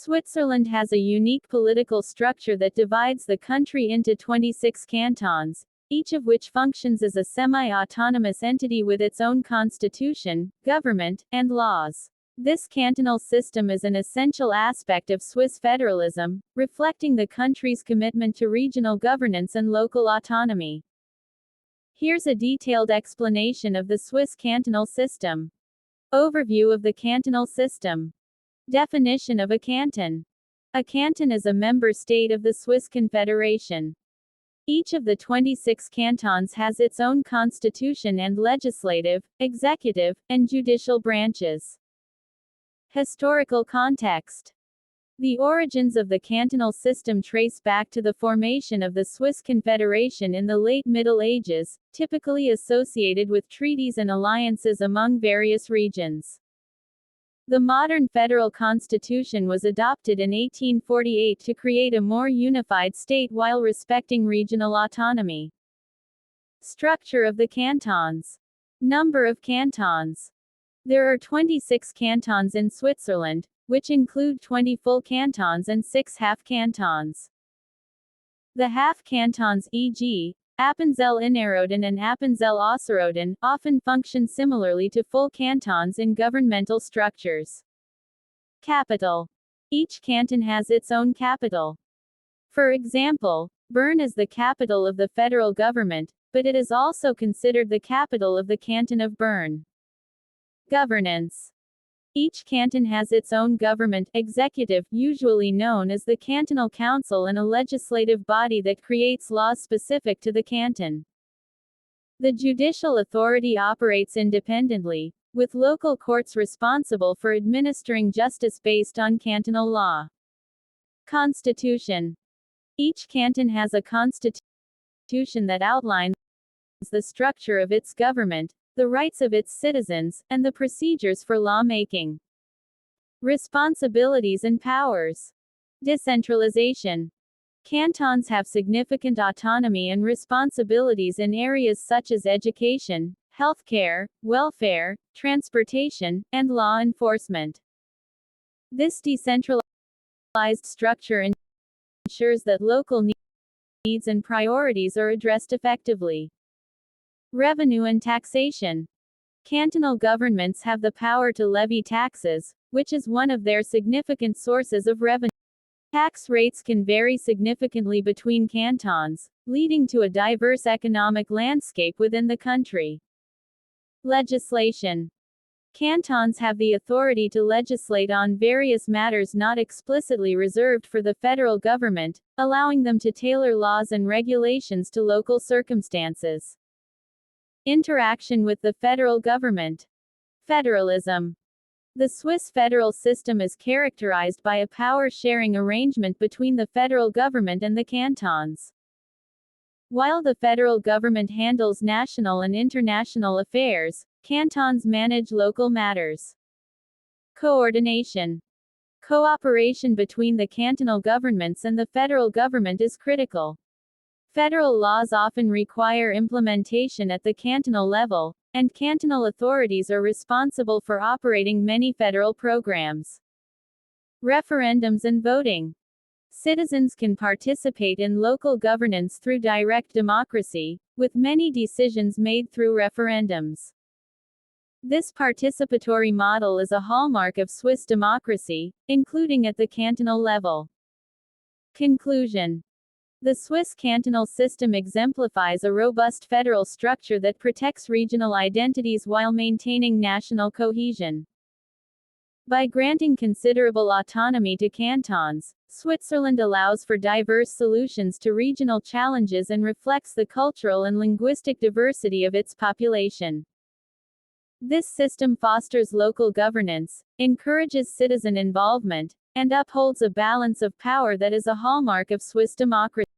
Switzerland has a unique political structure that divides the country into 26 cantons, each of which functions as a semi-autonomous entity with its own constitution, government, and laws. This cantonal system is an essential aspect of Swiss federalism, reflecting the country's commitment to regional governance and local autonomy. Here's a detailed explanation of the Swiss cantonal system. Overview of the cantonal system. Definition of a canton. A canton is a member state of the Swiss Confederation. Each of the 26 cantons has its own constitution and legislative, executive, and judicial branches. Historical context. The origins of the cantonal system trace back to the formation of the Swiss Confederation in the late Middle Ages, typically associated with treaties and alliances among various regions. The modern federal constitution was adopted in 1848 to create a more unified state while respecting regional autonomy. Structure of the cantons. Number of cantons. There are 26 cantons in Switzerland, which include 20 full cantons and 6 half cantons. The half cantons, e.g., Appenzell Innerrhoden and Appenzell Ausserrhoden, often function similarly to full cantons in governmental structures. Capital. Each canton has its own capital. For example, Bern is the capital of the federal government, but it is also considered the capital of the canton of Bern. Governance. Each canton has its own government, executive, usually known as the Cantonal Council, and a legislative body that creates laws specific to the canton. The judicial authority operates independently, with local courts responsible for administering justice based on cantonal law. Constitution. Each canton has a constitution that outlines the structure of its government, the rights of its citizens, and the procedures for lawmaking. Responsibilities and powers. Decentralization. Cantons have significant autonomy and responsibilities in areas such as education, healthcare, welfare, transportation, and law enforcement. This decentralized structure ensures that local needs and priorities are addressed effectively. Revenue and taxation. Cantonal governments have the power to levy taxes, which is one of their significant sources of revenue. Tax rates can vary significantly between cantons, leading to a diverse economic landscape within the country. Legislation. Cantons have the authority to legislate on various matters not explicitly reserved for the federal government, allowing them to tailor laws and regulations to local circumstances. Interaction with the federal government. Federalism. The Swiss federal system is characterized by a power-sharing arrangement between the federal government and the cantons. While the federal government handles national and international affairs, cantons manage local matters. Coordination. Cooperation between the cantonal governments and the federal government is critical. Federal laws often require implementation at the cantonal level, and cantonal authorities are responsible for operating many federal programs. Referendums and voting. Citizens can participate in local governance through direct democracy, with many decisions made through referendums. This participatory model is a hallmark of Swiss democracy, including at the cantonal level. Conclusion. The Swiss cantonal system exemplifies a robust federal structure that protects regional identities while maintaining national cohesion. By granting considerable autonomy to cantons, Switzerland allows for diverse solutions to regional challenges and reflects the cultural and linguistic diversity of its population. This system fosters local governance, encourages citizen involvement, and upholds a balance of power that is a hallmark of Swiss democracy.